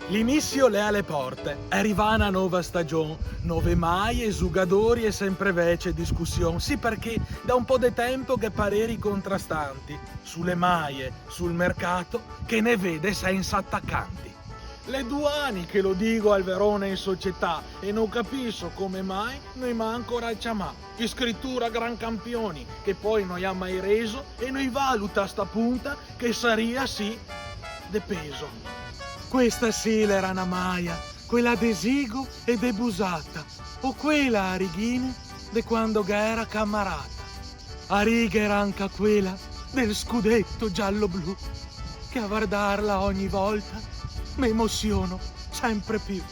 L'inizio è alle porte, arriva una nuova stagione, nuove maglie, jugadori e sempre vece discussione. Sì, perché da un po' di tempo che pareri contrastanti sulle maglie, sul mercato, che ne vede senza attaccanti. Le 2 anni che lo dico al Verona in società e non capisco come mai noi manco Racciamà, scrittura gran campioni, che poi non ha mai reso e noi valuta a sta punta che saria sì de peso. Questa sì era una maia, quella de Sigo e de Busata, o quella a righine de quando era camarata. A righe era anche quella del scudetto giallo-blu, che a guardarla ogni volta mi emoziono sempre più.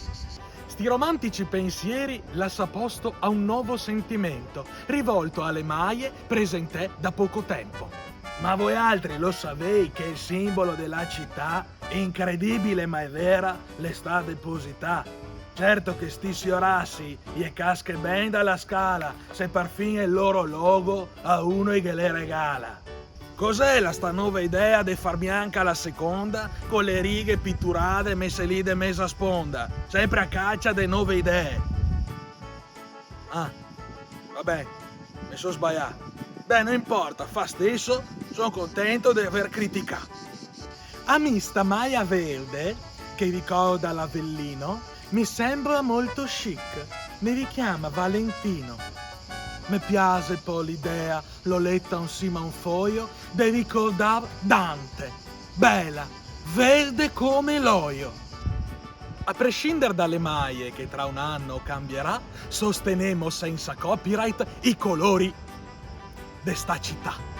Sti romantici pensieri lascia posto a un nuovo sentimento, rivolto alle maglie prese in te da poco tempo. Ma voi altri lo sapete che il simbolo della città, incredibile ma è vera, le sta deposità. Certo che sti siorassi gli casche ben dalla scala, se per fin il loro logo a uno che le regala. Cos'è la sta nuova idea di far bianca la seconda con le righe pitturate messe lì de mesa sponda? Sempre a caccia de nuove idee. Ah, vabbè, mi sono sbagliato. Beh, non importa, fa stesso, sono contento di aver criticato. A me sta maglia verde, che ricorda l'Avellino, mi sembra molto chic. Mi richiama Valentino. Mi piace poi l'idea, l'ho letta insieme a un foglio, di ricordare Dante. Bella, verde come l'olio. A prescindere dalle maglie che tra un anno cambierà, sostenemo senza copyright i colori de sta città.